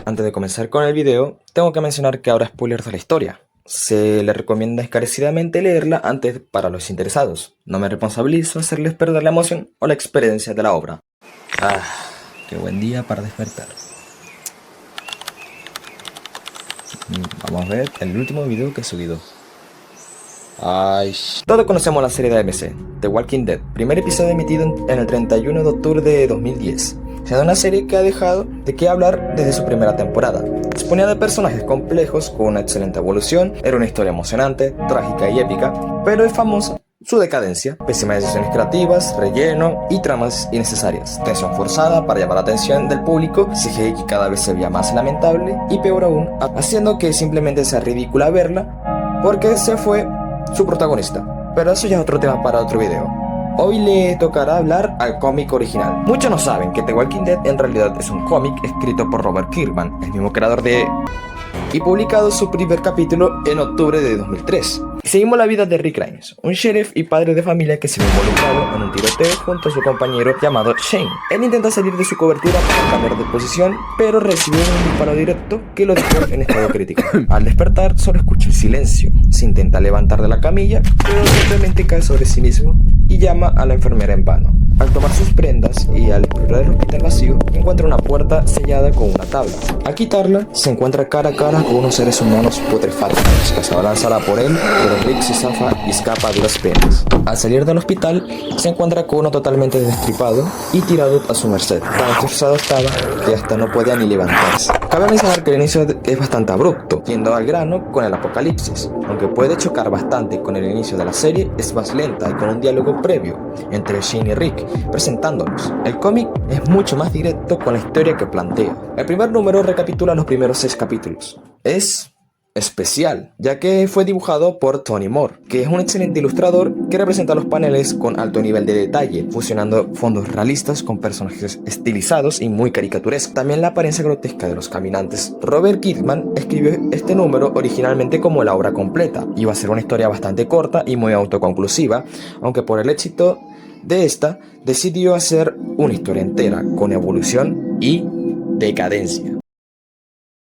Antes de comenzar con el video, tengo que mencionar que habrá spoilers de la historia. Se les recomienda encarecidamente leerla antes para los interesados. No me responsabilizo hacerles perder la emoción o la experiencia de la obra. Qué buen día para despertar. Vamos a ver el último video que he subido. Todos conocemos la serie de AMC, The Walking Dead, primer episodio emitido en el 31 de octubre de 2010. Siendo una serie que ha dejado de qué hablar desde su primera temporada. Disponía de personajes complejos con una excelente evolución, era una historia emocionante, trágica y épica, pero es famosa su decadencia, pésimas decisiones creativas, relleno y tramas innecesarias, tensión forzada para llamar la atención del público, CGI que cada vez se veía más lamentable y peor aún, haciendo que simplemente sea ridícula verla porque se fue su protagonista. Pero eso ya es otro tema para otro video. Hoy le tocará hablar al cómic original. Muchos no saben que The Walking Dead en realidad es un cómic escrito por Robert Kirkman, el mismo creador de... y publicado su primer capítulo en octubre de 2003. Seguimos la vida de Rick Grimes, un sheriff y padre de familia que se ve involucrado en un tiroteo junto a su compañero llamado Shane. Él intenta salir de su cobertura para cambiar de posición, pero recibe un disparo directo que lo dejó en estado crítico. Al despertar solo escucha el silencio, se intenta levantar de la camilla, pero simplemente cae sobre sí mismo y llama a la enfermera en vano. Al tomar sus prendas y al explorar el hospital vacío, encuentra una puerta sellada con una tabla. Al quitarla, se encuentra cara a cara con unos seres humanos putrefactos que se abalanzará por él, pero Rick se zafa y escapa a duras penas. Al salir del hospital, se encuentra con uno totalmente destripado y tirado a su merced. Tan destrozado estaba que hasta no podía ni levantarse. Cabe mencionar que el inicio es bastante abrupto, yendo al grano con el apocalipsis. Aunque puede chocar bastante con el inicio de la serie, es más lenta y con un diálogo previo entre Shane y Rick, presentándonos. El cómic es mucho más directo con la historia que plantea. El primer número recapitula los primeros 6 capítulos. Es especial, ya que fue dibujado por Tony Moore, que es un excelente ilustrador que representa los paneles con alto nivel de detalle, fusionando fondos realistas con personajes estilizados y muy caricaturescos. También la apariencia grotesca de los caminantes. Robert Kirkman escribió este número originalmente como la obra completa. Iba a ser una historia bastante corta y muy autoconclusiva, aunque por el éxito de esta, decidió hacer una historia entera, con evolución y decadencia.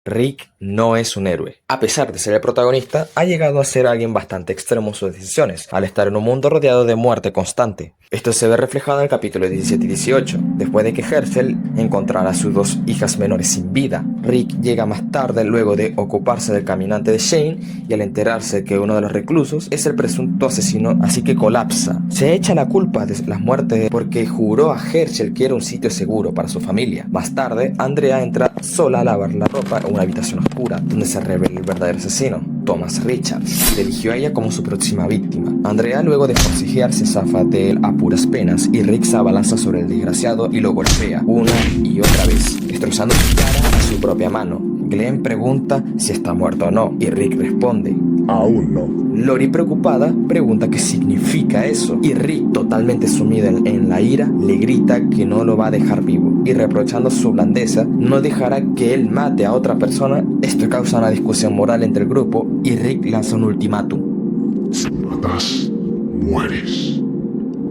Rick no es un héroe. A pesar de ser el protagonista, ha llegado a ser alguien bastante extremo en sus decisiones, al estar en un mundo rodeado de muerte constante. Esto se ve reflejado en el capítulo 17 y 18, después de que Herschel encontrara a sus 2 hijas menores sin vida. Rick llega más tarde luego de ocuparse del caminante de Shane y al enterarse que uno de los reclusos es el presunto asesino, así que colapsa. Se echa la culpa de las muertes porque juró a Herschel que era un sitio seguro para su familia. Más tarde, Andrea entra sola a lavar la ropa en una habitación oscura, donde se revela el verdadero asesino, Thomas Richards, que eligió a ella como su próxima víctima. Andrea, luego de forcejear, se zafa de él a puras penas y Rick se abalanza sobre el desgraciado y lo golpea una y otra vez, destrozando su cara a su propia mano. Glenn pregunta si está muerto o no, y Rick responde: aún no. Lori, preocupada, pregunta qué significa eso, y Rick, totalmente sumido en la ira, le grita que no lo va a dejar vivo, y reprochando su blandeza, no dejará que él mate a otra persona. Esto causa una discusión moral entre el grupo, y Rick lanza un ultimátum: si matas, mueres.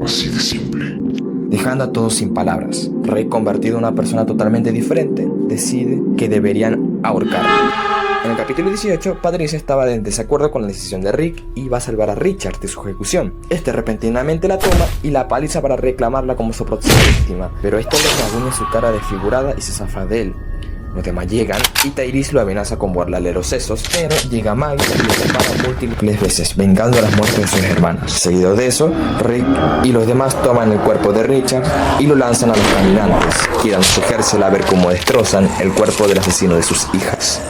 Así de simple. Dejando a todos sin palabras. Rick, convertido en una persona totalmente diferente, decide que deberían ahorcarlo. En el capítulo 18, Patricia estaba en desacuerdo con la decisión de Rick y va a salvar a Richard de su ejecución. Este repentinamente la toma y la paliza para reclamarla como su próxima víctima, pero esto le rasguña su cara desfigurada y se zafa de él. Los demás llegan y Tyrese lo amenaza con borrarle los sesos, pero llega Maggie y lo separa múltiples veces, vengando las muertes de sus hermanas. Seguido de eso, Rick y los demás toman el cuerpo de Richard y lo lanzan a los caminantes, quedándose Herschel a ver cómo destrozan el cuerpo del asesino de sus hijas.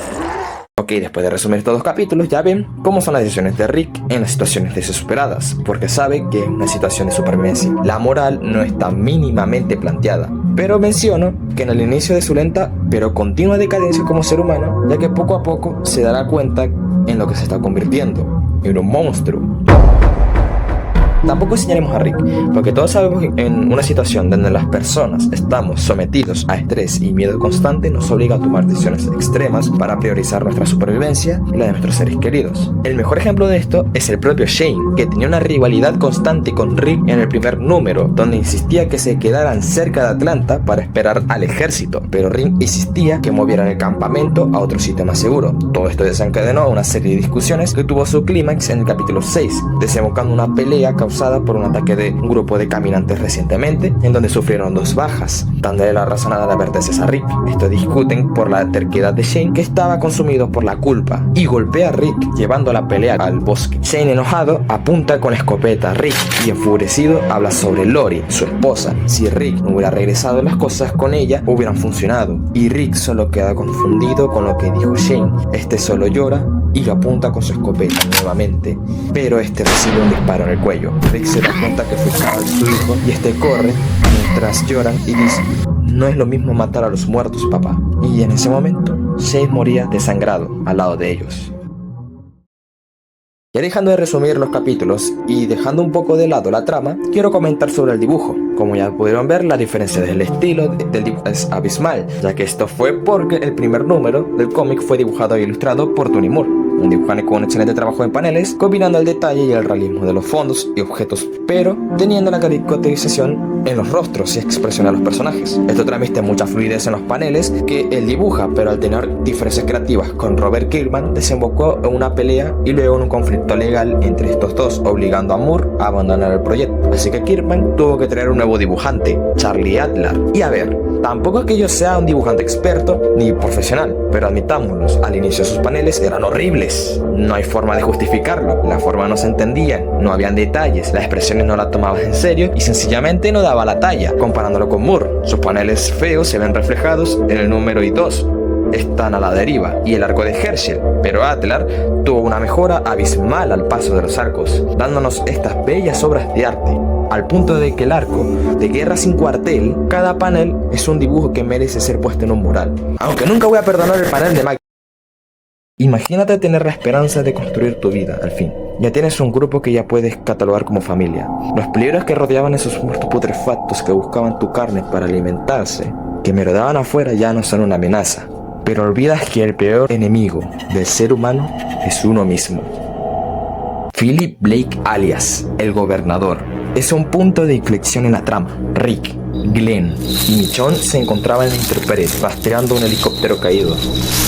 Ok, después de resumir estos 2 capítulos, ya ven cómo son las decisiones de Rick en las situaciones desesperadas, porque sabe que es una situación de supervivencia. La moral no está mínimamente planteada, pero menciono que en el inicio de su lenta pero continua decadencia como ser humano, ya que poco a poco se dará cuenta en lo que se está convirtiendo, en un monstruo. Tampoco señalemos a Rick, porque todos sabemos que en una situación donde las personas estamos sometidos a estrés y miedo constante, nos obliga a tomar decisiones extremas para priorizar nuestra supervivencia y la de nuestros seres queridos. El mejor ejemplo de esto es el propio Shane, que tenía una rivalidad constante con Rick en el primer número, donde insistía que se quedaran cerca de Atlanta para esperar al ejército, pero Rick insistía que movieran el campamento a otro sitio más seguro. Todo esto desencadenó una serie de discusiones que tuvo su clímax en el capítulo 6, desembocando una pelea causada por un ataque de un grupo de caminantes recientemente, en donde sufrieron 2 bajas, dándole la razonada de advertencias a Rick. Estos discuten por la terquedad de Shane, que estaba consumido por la culpa, y golpea a Rick, llevando la pelea al bosque. Shane, enojado, apunta con la escopeta a Rick y enfurecido habla sobre Lori, su esposa. Si Rick no hubiera regresado, las cosas con ella hubieran funcionado, y Rick solo queda confundido con lo que dijo Shane. Este solo llora y apunta con su escopeta nuevamente, pero este recibe un disparo en el cuello. Rick se da cuenta que fue Carl, su hijo, y este corre mientras lloran y dice: no es lo mismo matar a los muertos, papá. Y en ese momento, Shane moría desangrado al lado de ellos. Ya dejando de resumir los capítulos y dejando un poco de lado la trama, quiero comentar sobre el dibujo. Como ya pudieron ver, la diferencia del estilo del dibujo es abismal, ya que esto fue porque el primer número del cómic fue dibujado e ilustrado por Tony Moore, un dibujante con un excelente trabajo en paneles, combinando el detalle y el realismo de los fondos y objetos, pero teniendo la caracterización en los rostros y expresión de los personajes. Esto transmite mucha fluidez en los paneles que él dibuja, pero al tener diferencias creativas con Robert Kirkman, desembocó en una pelea y luego en un conflicto legal entre estos dos, obligando a Moore a abandonar el proyecto. Así que Kirkman tuvo que traer un nuevo dibujante, Charlie Adler. Y a ver, tampoco es que yo sea un dibujante experto ni profesional, pero admitámoslo, al inicio sus paneles eran horribles. No hay forma de justificarlo, la forma no se entendía, no habían detalles, las expresiones no las tomabas en serio y sencillamente no daba la talla. Comparándolo con Moore, sus paneles feos se ven reflejados en el número y 2. Están a la deriva, y el arco de Herschel, pero Adler tuvo una mejora abismal al paso de los arcos, dándonos estas bellas obras de arte, al punto de que el arco de Guerra sin cuartel, cada panel es un dibujo que merece ser puesto en un mural. Aunque nunca voy a perdonar el panel de Mike. Imagínate tener la esperanza de construir tu vida, al fin. Ya tienes un grupo que ya puedes catalogar como familia. Los peligros que rodeaban esos muertos putrefactos que buscaban tu carne para alimentarse, que merodeaban afuera, ya no son una amenaza. Pero olvidas que el peor enemigo del ser humano es uno mismo. Philip Blake, alias el Gobernador, es un punto de inflexión en la trama. Rick, Glenn y Michonne se encontraban en la intemperie rastreando un helicóptero caído.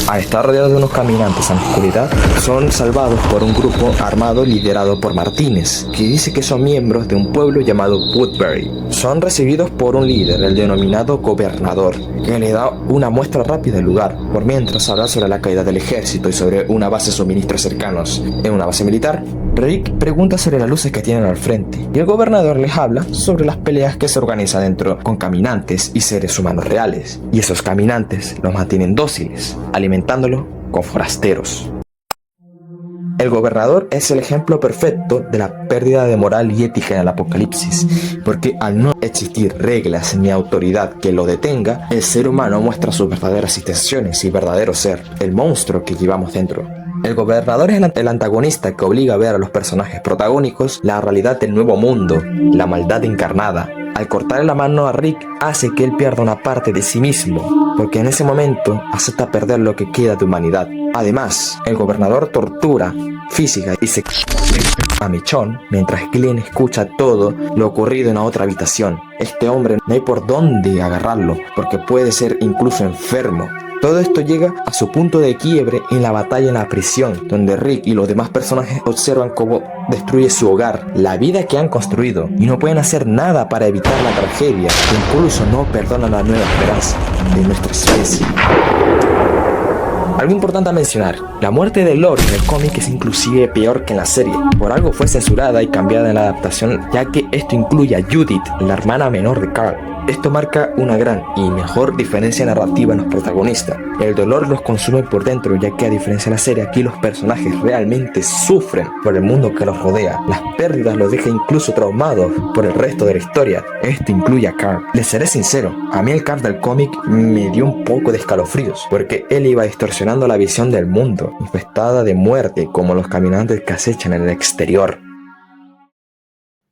Al estar rodeados de unos caminantes en la oscuridad, son salvados por un grupo armado liderado por Martínez, que dice que son miembros de un pueblo llamado Woodbury. Son recibidos por un líder, el denominado Gobernador, que le da una muestra rápida del lugar, por mientras habla sobre la caída del ejército y sobre una base de suministros cercanos. En una base militar, Rick pregunta sobre las luces que tienen al frente, y el gobernador les habla sobre las peleas que se organizan dentro con caminantes y seres humanos reales, y esos caminantes los mantienen dóciles, alimentándolo con forasteros. El gobernador es el ejemplo perfecto de la pérdida de moral y ética en el apocalipsis, porque al no existir reglas ni autoridad que lo detenga, el ser humano muestra sus verdaderas intenciones y verdadero ser, el monstruo que llevamos dentro. El gobernador es el antagonista que obliga a ver a los personajes protagónicos la realidad del nuevo mundo, la maldad encarnada. Al cortarle la mano a Rick, hace que él pierda una parte de sí mismo, porque en ese momento acepta perder lo que queda de humanidad. Además, el gobernador tortura física y sexualmente a Michonne, mientras Glenn escucha todo lo ocurrido en la otra habitación. Este hombre no hay por dónde agarrarlo, porque puede ser incluso enfermo. Todo esto llega a su punto de quiebre en la batalla en la prisión, donde Rick y los demás personajes observan cómo destruye su hogar, la vida que han construido, y no pueden hacer nada para evitar la tragedia, que incluso no perdonan la nueva esperanza de nuestra especie. Algo importante a mencionar, la muerte de Lori en el cómic es inclusive peor que en la serie. Por algo fue censurada y cambiada en la adaptación, ya que esto incluye a Judith, la hermana menor de Carl. Esto marca una gran y mejor diferencia narrativa en los protagonistas. El dolor los consume por dentro, ya que a diferencia de la serie, aquí los personajes realmente sufren por el mundo que los rodea. Las pérdidas los dejan incluso traumados por el resto de la historia. Esto incluye a Carl. Les seré sincero, a mí el Carl del cómic me dio un poco de escalofríos, porque él iba distorsionando la visión del mundo, infestada de muerte como los caminantes que acechan en el exterior.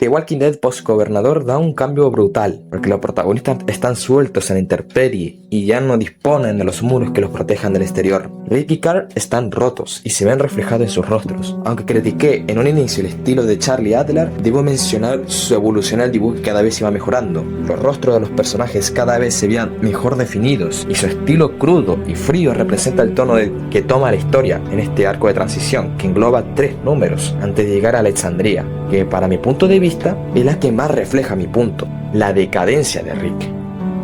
The Walking Dead post-gobernador da un cambio brutal, porque los protagonistas están sueltos en la intemperie y ya no disponen de los muros que los protejan del exterior. Rick y Carl están rotos y se ven reflejados en sus rostros. Aunque critiqué en un inicio el estilo de Charlie Adler, debo mencionar su evolución al dibujo que cada vez iba mejorando. Los rostros de los personajes cada vez se veían mejor definidos y su estilo crudo y frío representa el tono que toma la historia en este arco de transición que engloba 3 números antes de llegar a Alexandria, que para mi punto de vista es la que más refleja mi punto, la decadencia de Rick.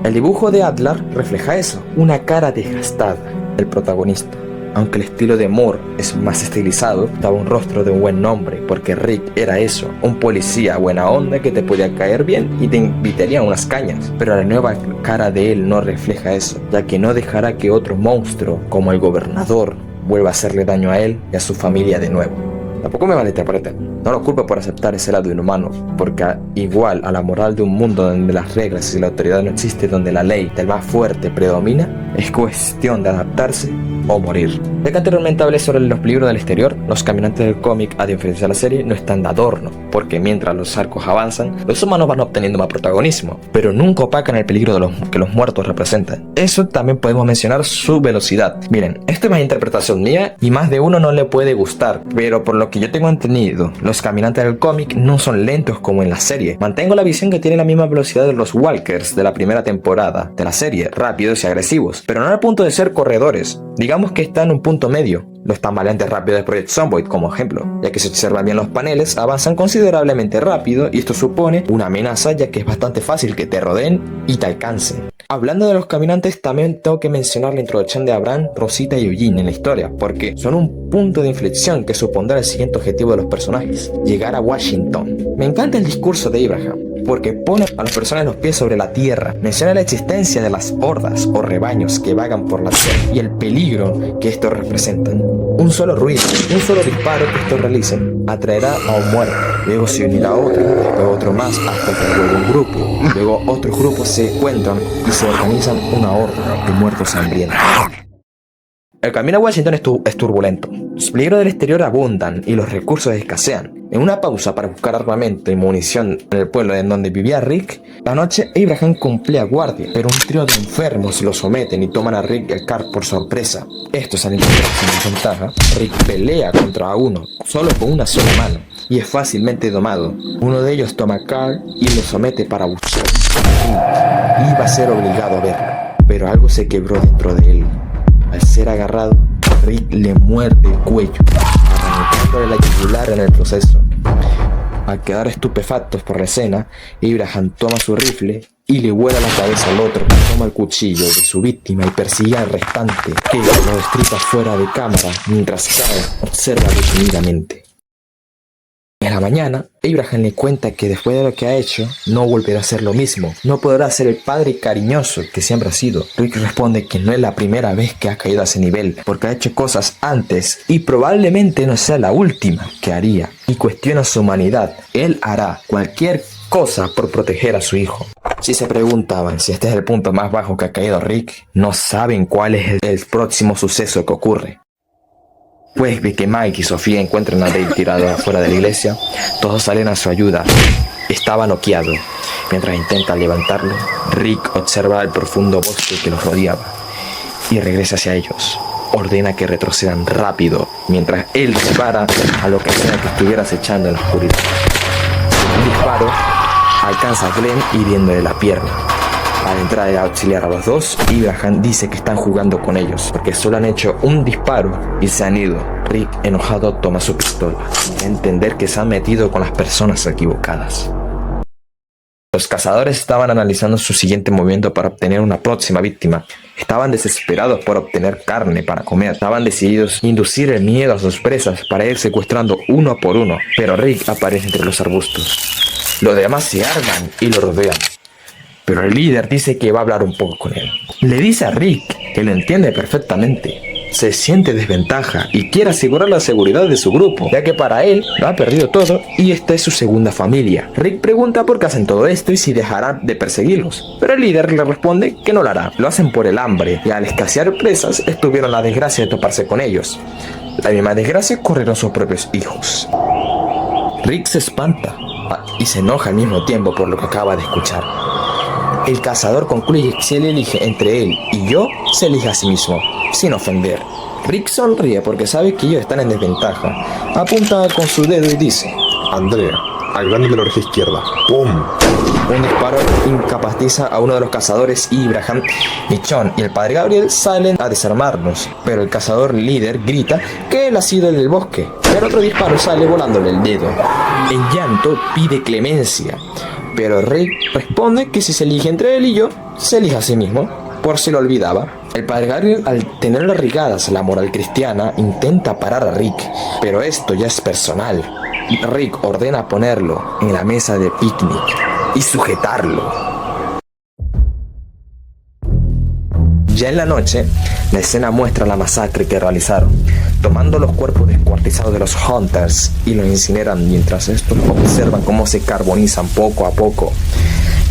El dibujo de Adler refleja eso, una cara desgastada del protagonista. Aunque el estilo de Moore es más estilizado, daba un rostro de un buen hombre, porque Rick era eso, un policía buena onda que te podía caer bien y te invitaría a unas cañas. Pero la nueva cara de él no refleja eso, ya que no dejará que otro monstruo, como el gobernador, vuelva a hacerle daño a él y a su familia de nuevo. Tampoco me malinterpreten, no lo culpo por aceptar ese lado inhumano, porque igual a la moral de un mundo donde las reglas y la autoridad no existe, donde la ley del más fuerte predomina, es cuestión de adaptarse o morir. Ya que anteriormente hablé sobre los peligros del exterior, los caminantes del cómic, a diferencia de la serie, no están de adorno, porque mientras los arcos avanzan, los humanos van obteniendo más protagonismo, pero nunca opacan el peligro que los muertos representan. Eso también podemos mencionar su velocidad. Miren, esto es más interpretación mía y más de uno no le puede gustar, pero por lo que yo tengo entendido, los caminantes del cómic no son lentos como en la serie. Mantengo la visión que tienen la misma velocidad de los walkers de la primera temporada de la serie, rápidos y agresivos, pero no al punto de ser corredores. Digamos que está en un punto medio. Los tambaleantes rápidos de Project Zomboid como ejemplo, ya que si observan bien los paneles avanzan considerablemente rápido y esto supone una amenaza ya que es bastante fácil que te rodeen y te alcancen. Hablando de los caminantes, también tengo que mencionar la introducción de Abraham, Rosita y Eugene en la historia, porque son un punto de inflexión que supondrá el siguiente objetivo de los personajes: llegar a Washington. Me encanta el discurso de Abraham, porque pone a las personas los pies sobre la tierra, menciona la existencia de las hordas o rebaños que vagan por la tierra y el peligro que estos representan. Un solo ruido, un solo disparo que estos realicen atraerá a un muerto, luego se unirá otro, después otro más hasta que vuelva un grupo, luego otros grupos se encuentran y se organizan una horda de muertos hambrientos. El camino a Washington es turbulento. Los peligros del exterior abundan y los recursos escasean. En una pausa para buscar armamento y munición en el pueblo en donde vivía Rick, la noche Abraham cumplía guardia, pero un trío de enfermos lo someten y toman a Rick y a Carl por sorpresa. Estos, al encontrarse en desventaja, Rick pelea contra uno, solo con una sola mano, y es fácilmente domado. Uno de ellos toma a Carl y lo somete para buscar. Iba a ser obligado a verlo, pero algo se quebró dentro de él. Al ser agarrado, Rick le muerde el cuello, arrancándole la yugular en el proceso. Al quedar estupefactos por la escena, Abraham toma su rifle y le vuela la cabeza al otro, toma el cuchillo de su víctima y persigue al restante, que lo destripa fuera de cámara mientras Carl observa detenidamente. En la mañana, Abraham le cuenta que después de lo que ha hecho, no volverá a hacer lo mismo. No podrá ser el padre cariñoso que siempre ha sido. Rick responde que no es la primera vez que ha caído a ese nivel, porque ha hecho cosas antes y probablemente no sea la última que haría. Y cuestiona su humanidad. Él hará cualquier cosa por proteger a su hijo. Si se preguntaban si este es el punto más bajo que ha caído Rick, no saben cuál es el próximo suceso que ocurre. Después de que Mike y Sofía encuentran a Dave tirado afuera de la iglesia, todos salen a su ayuda. Estaba noqueado. Mientras intentan levantarlo, Rick observa el profundo bosque que los rodeaba y regresa hacia ellos. Ordena que retrocedan rápido, mientras él dispara a lo que sea que estuviera acechando en la oscuridad. Con un disparo, alcanza a Glenn hiriéndole la pierna. Al entrar a auxiliar a los dos, Abraham dice que están jugando con ellos, porque solo han hecho un disparo y se han ido. Rick, enojado, toma su pistola, y entender que se han metido con las personas equivocadas. Los cazadores estaban analizando su siguiente movimiento para obtener una próxima víctima. Estaban desesperados por obtener carne para comer. Estaban decididos a inducir el miedo a sus presas para ir secuestrando uno por uno, pero Rick aparece entre los arbustos. Los demás se arman y lo rodean. Pero el líder dice que va a hablar un poco con él. Le dice a Rick que lo entiende perfectamente. Se siente desventaja y quiere asegurar la seguridad de su grupo, ya que para él lo ha perdido todo y esta es su segunda familia. Rick pregunta por qué hacen todo esto y si dejarán de perseguirlos, pero el líder le responde que no lo hará. Lo hacen por el hambre y al escasear presas tuvieron la desgracia de toparse con ellos. La misma desgracia ocurrieron sus propios hijos. Rick se espanta y se enoja al mismo tiempo por lo que acaba de escuchar. El cazador concluye que si él elige entre él y yo, se elige a sí mismo, sin ofender. Rick sonríe porque sabe que ellos están en desventaja. Apunta con su dedo y dice: Andrea, al grande de la oreja izquierda. ¡Pum! Un disparo incapacita a uno de los cazadores y Abraham, Michonne y el padre Gabriel salen a desarmarlos, pero el cazador líder grita que él ha sido en el bosque, pero otro disparo sale volándole el dedo. En llanto pide clemencia, pero Rick responde que si se elige entre él y yo, se elige a sí mismo, por si lo olvidaba. El padre Gabriel, al tener arraigadas la moral cristiana, intenta parar a Rick, pero esto ya es personal. Rick ordena ponerlo en la mesa de picnic y sujetarlo. Ya en la noche, la escena muestra la masacre que realizaron, tomando los cuerpos descuartizados de los Hunters y los incineran mientras estos observan cómo se carbonizan poco a poco.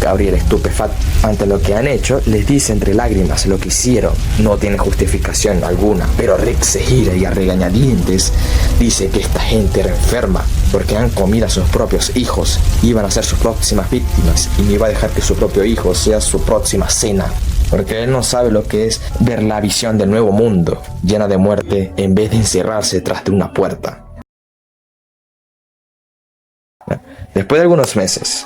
Gabriel, estupefacto ante lo que han hecho, les dice entre lágrimas lo que hicieron no tiene justificación alguna, pero Rick se gira y a regañadientes dice que esta gente era enferma porque han comido a sus propios hijos, iban a ser sus próximas víctimas y no iba a dejar que su propio hijo sea su próxima cena, porque él no sabe lo que es ver la visión del nuevo mundo llena de muerte en vez de encerrarse tras de una puerta. Después de algunos meses,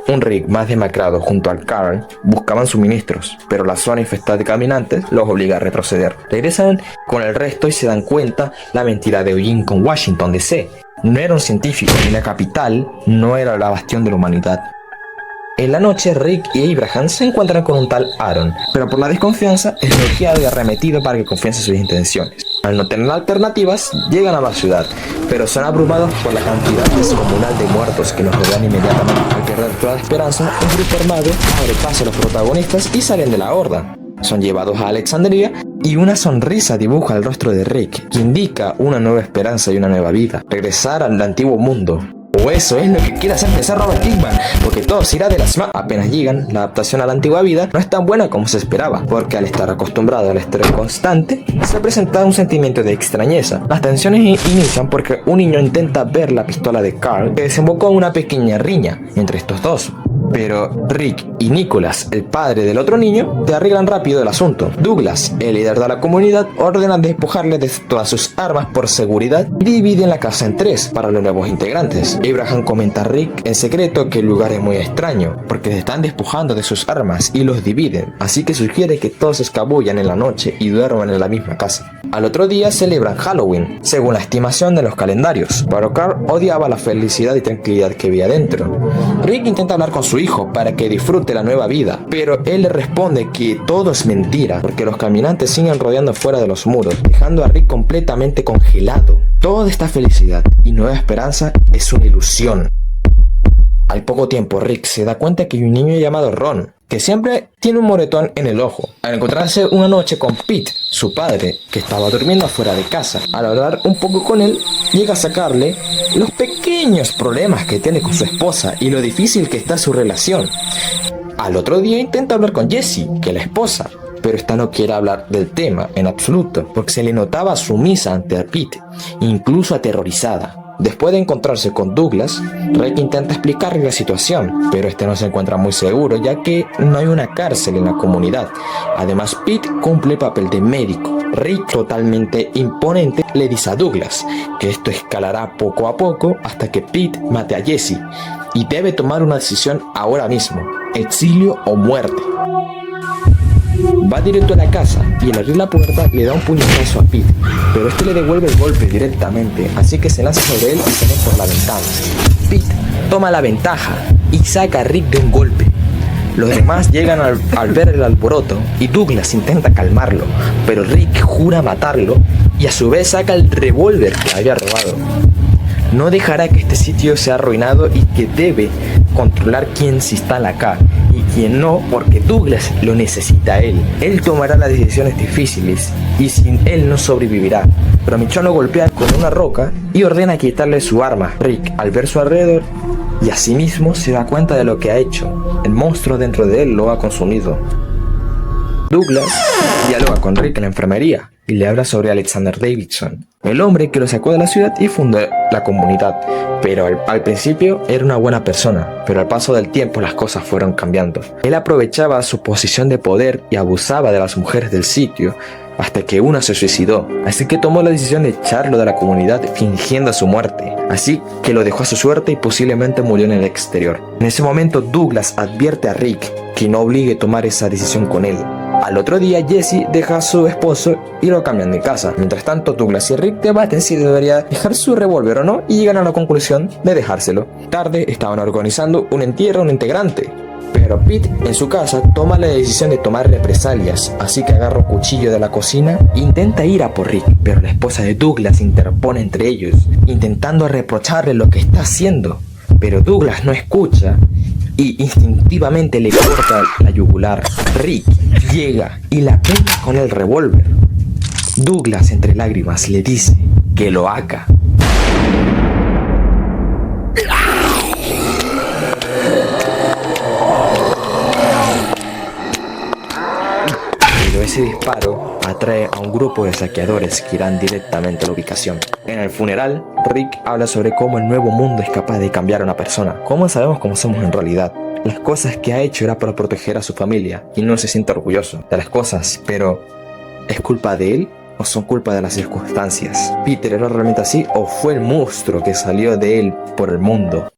un Rick más demacrado junto al Carl buscaban suministros, pero la zona infestada de caminantes los obliga a retroceder. Regresan con el resto y se dan cuenta la mentira de Eugene con Washington DC. No era un científico y la capital no era la bastión de la humanidad. En la noche, Rick y Abraham se encuentran con un tal Aaron, pero por la desconfianza es bloqueado y arremetido para que confiese sus intenciones. Al no tener alternativas, llegan a la ciudad, pero son abrumados por la cantidad descomunal de muertos que nos rodean inmediatamente. Al perder toda esperanza, un grupo armado abre paso a los protagonistas y salen de la horda. Son llevados a Alexandria y una sonrisa dibuja el rostro de Rick, que indica una nueva esperanza y una nueva vida. Regresar al antiguo mundo. O eso es lo que quiere hacer pensar Robert Kirkman, porque todo se irá de las manos. Apenas llegan, la adaptación a la antigua vida no es tan buena como se esperaba, porque al estar acostumbrado al estrés constante, se presenta un sentimiento de extrañeza. Las tensiones inician porque un niño intenta ver la pistola de Carl, que desembocó en una pequeña riña entre estos dos. Pero Rick y Nicholas, el padre del otro niño, te arreglan rápido el asunto. Douglas, el líder de la comunidad, ordena despojarle de todas sus armas por seguridad y dividen la casa en tres para los nuevos integrantes. Abraham comenta a Rick en secreto que el lugar es muy extraño, porque se están despojando de sus armas y los dividen, así que sugiere que todos se escabullan en la noche y duerman en la misma casa. Al otro día celebran Halloween, según la estimación de los calendarios, pero Carl odiaba la felicidad y tranquilidad que había dentro. Rick intenta hablar con su hijo para que disfrute la nueva vida, pero él le responde que todo es mentira, porque los caminantes siguen rodeando fuera de los muros, dejando a Rick completamente congelado. Toda esta felicidad y nueva esperanza es una ilusión. Al poco tiempo, Rick se da cuenta que hay un niño llamado Ron, que siempre tiene un moretón en el ojo. Al encontrarse una noche con Pete, su padre, que estaba durmiendo afuera de casa, al hablar un poco con él, llega a sacarle los pequeños problemas que tiene con su esposa y lo difícil que está su relación. Al otro día intenta hablar con Jessie, que es la esposa, pero esta no quiere hablar del tema en absoluto, porque se le notaba sumisa ante Pete, incluso aterrorizada. Después de encontrarse con Douglas, Rick intenta explicarle la situación, pero este no se encuentra muy seguro ya que no hay una cárcel en la comunidad. Además, Pete cumple el papel de médico. Rick, totalmente imponente, le dice a Douglas que esto escalará poco a poco hasta que Pete mate a Jessie y debe tomar una decisión ahora mismo: exilio o muerte. Va directo a la casa y al abrir la puerta le da un puñetazo a Pete, pero este le devuelve el golpe directamente, así que se lanza sobre él y sale por la ventana. Pete toma la ventaja y saca a Rick de un golpe. Los demás llegan al ver el alboroto y Douglas intenta calmarlo, pero Rick jura matarlo y a su vez saca el revólver que había robado. No dejará que este sitio sea arruinado y que debe controlar quién se instala acá y quién no, porque Douglas lo necesita a él. Él tomará las decisiones difíciles y sin él no sobrevivirá. Pero Michonne lo golpea con una roca y ordena quitarle su arma. Rick, al ver su alrededor y a sí mismo, se da cuenta de lo que ha hecho. El monstruo dentro de él lo ha consumido. Douglas Dialoga con Rick en la enfermería y le habla sobre Alexander Davidson, el hombre que lo sacó de la ciudad y fundó la comunidad. Pero al principio era una buena persona, pero al paso del tiempo las cosas fueron cambiando. Él aprovechaba su posición de poder y abusaba de las mujeres del sitio, hasta que una se suicidó, así que tomó la decisión de echarlo de la comunidad fingiendo su muerte, así que lo dejó a su suerte y posiblemente murió en el exterior. En ese momento Douglas advierte a Rick que no obligue a tomar esa decisión con él. Al otro día Jesse deja a su esposo y lo cambian de casa. Mientras tanto Douglas y Rick debaten si debería dejar su revólver o no y llegan a la conclusión de dejárselo. Tarde estaban organizando un entierro a un integrante, pero Pete en su casa toma la decisión de tomar represalias, así que agarra un cuchillo de la cocina e intenta ir a por Rick, pero la esposa de Douglas interpone entre ellos, intentando reprocharle lo que está haciendo, pero Douglas no escucha y instintivamente le corta la yugular. Rick llega y la pega con el revólver. Douglas entre lágrimas le dice que lo haga. Ese disparo atrae a un grupo de saqueadores que irán directamente a la ubicación. En el funeral, Rick habla sobre cómo el nuevo mundo es capaz de cambiar a una persona. ¿Cómo sabemos cómo somos en realidad? Las cosas que ha hecho era para proteger a su familia y no se siente orgulloso de las cosas, pero ¿es culpa de él o son culpa de las circunstancias? ¿Peter era realmente así o fue el monstruo que salió de él por el mundo?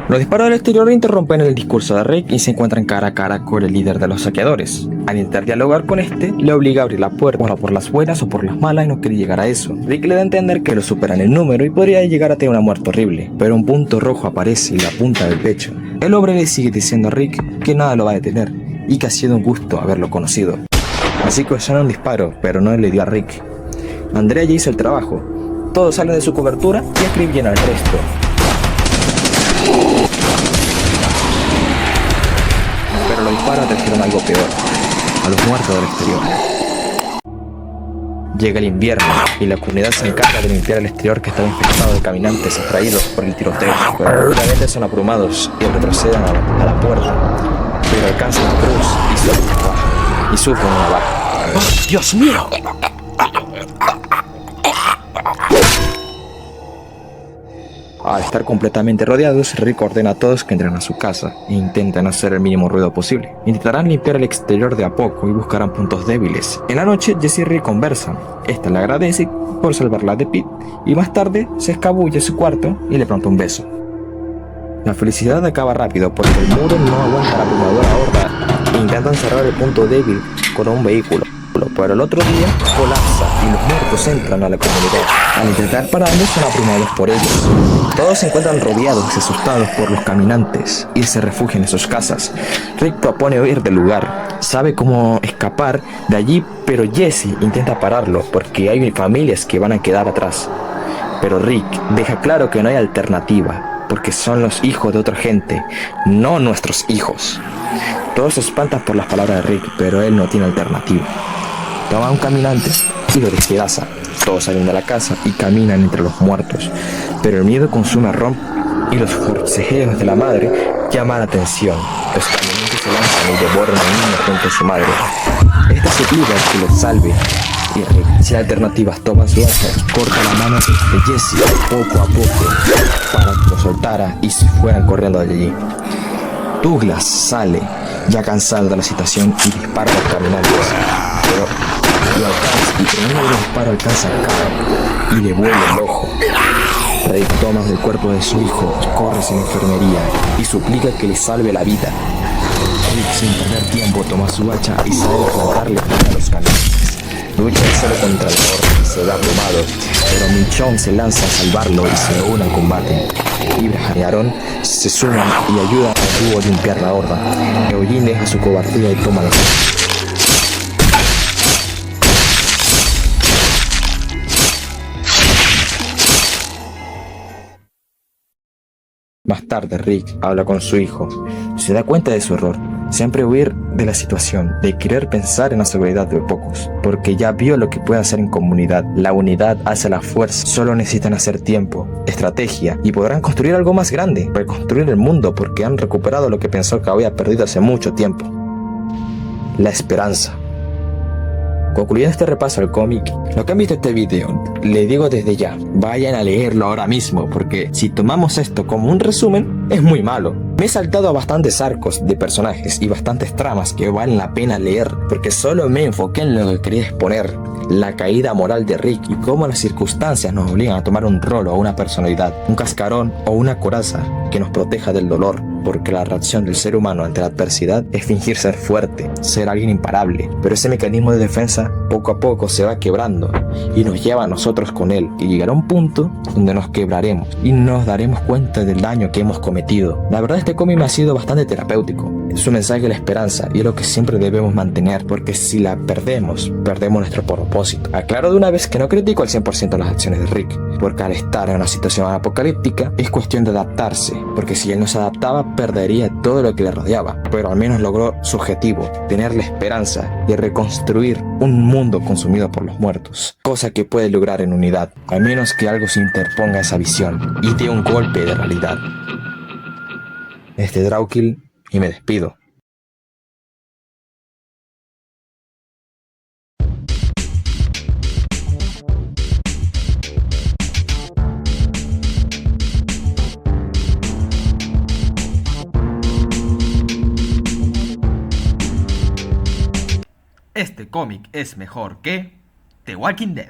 Los disparos del exterior interrumpen el discurso de Rick y se encuentran cara a cara con el líder de los saqueadores. Al intentar dialogar con este, le obliga a abrir la puerta, bueno, por las buenas o por las malas, y no quiere llegar a eso. Rick le da a entender que lo superan el número y podría llegar a tener una muerte horrible, pero un punto rojo aparece y le apunta del pecho. El hombre le sigue diciendo a Rick que nada lo va a detener y que ha sido un gusto haberlo conocido. Así que suena un disparo, pero no le dio a Rick. Andrea ya hizo el trabajo. Todos salen de su cobertura y acribillan al resto. Pero los disparos trajeron algo peor, a los muertos del exterior. Llega el invierno y la comunidad se encarga de limpiar el exterior que estaba infectado de caminantes atraídos por el tiroteo. Pero rápidamente son abrumados y retroceden a la puerta, pero alcanzan a Cruz y sufren una baja. ¡Oh, Dios mío! Al estar completamente rodeados, Rick ordena a todos que entren a su casa e intenten hacer el mínimo ruido posible. Intentarán limpiar el exterior de a poco y buscarán puntos débiles. En la noche, Jesse y Rick conversan. Esta le agradece por salvarla de Pete y más tarde se escabulle a su cuarto y le planta un beso. La felicidad acaba rápido porque el muro no aguanta la abrumadora horda e intentan cerrar el punto débil con un vehículo. Pero el otro día colapsa y los muertos entran a la comunidad. Al intentar pararlos son abrumados por ellos. Todos se encuentran rodeados y asustados por los caminantes y se refugian en sus casas. Rick propone huir del lugar. Sabe cómo escapar de allí, pero Jesse intenta pararlo porque hay familias que van a quedar atrás. Pero Rick deja claro que no hay alternativa porque son los hijos de otra gente, no nuestros hijos. Todos se espantan por las palabras de Rick, pero él no tiene alternativa. Toma a un caminante y lo despedaza. Todos salen de la casa y caminan entre los muertos, pero el miedo consume a Ron y los forcejeos de la madre llaman la atención. Los caminantes se lanzan y devoran al niño junto a su madre. Esta se pide que lo salve y Rick, sin alternativas, toma su hacha, corta la mano de Jesse poco a poco para que lo soltara y se fueran corriendo de allí. Douglas sale, ya cansado de la situación, y dispara a los caminantes, pero lo alcanza y con uno de los disparos alcanza a cara y le vuelve el ojo. Rick toma del cuerpo de su hijo, corre hacia la enfermería y suplica que le salve la vida. Rick, sin perder tiempo, toma su hacha y sale a plantarle a los caminantes. Lucha solo contra el horror y se da abrumado, pero Michonne se lanza a salvarlo y se une al combate. Ibrahim y Aaron se suman y ayudan a dúo a limpiar la horda. Eugene deja su cobardía y toma la casa. Más tarde, Rick habla con su hijo. Se da cuenta de su error. Siempre huir de la situación, de querer pensar en la seguridad de pocos, porque ya vio lo que puede hacer en comunidad. La unidad hace la fuerza. Solo necesitan hacer tiempo, estrategia, y podrán construir algo más grande, reconstruir el mundo, porque han recuperado lo que pensó que había perdido hace mucho tiempo: la esperanza. Concluyendo este repaso al cómic, lo que han visto este video, les digo desde ya, vayan a leerlo ahora mismo, porque si tomamos esto como un resumen, es muy malo. Me he saltado a bastantes arcos de personajes y bastantes tramas que valen la pena leer, porque solo me enfoqué en lo que quería exponer, la caída moral de Rick y cómo las circunstancias nos obligan a tomar un rol o una personalidad, un cascarón o una coraza que nos proteja del dolor, porque la reacción del ser humano ante la adversidad es fingir ser fuerte, ser alguien imparable, pero ese mecanismo de defensa poco a poco se va quebrando y nos lleva a nosotros con él, y llegará un punto donde nos quebraremos y nos daremos cuenta del daño que hemos cometido. La verdad, este cómic me ha sido bastante terapéutico. Es un mensaje de la esperanza y es lo que siempre debemos mantener, porque si la perdemos, perdemos nuestro propósito. Aclaro de una vez que no critico al 100% las acciones de Rick, porque al estar en una situación apocalíptica es cuestión de adaptarse, porque si él no se adaptaba perdería todo lo que le rodeaba, pero al menos logró su objetivo, tener la esperanza y reconstruir un mundo consumido por los muertos, cosa que puede lograr en unidad, al menos que algo se interponga a esa visión y dé un golpe de realidad. Este es Drawkill y me despido. Este cómic es mejor que The Walking Dead.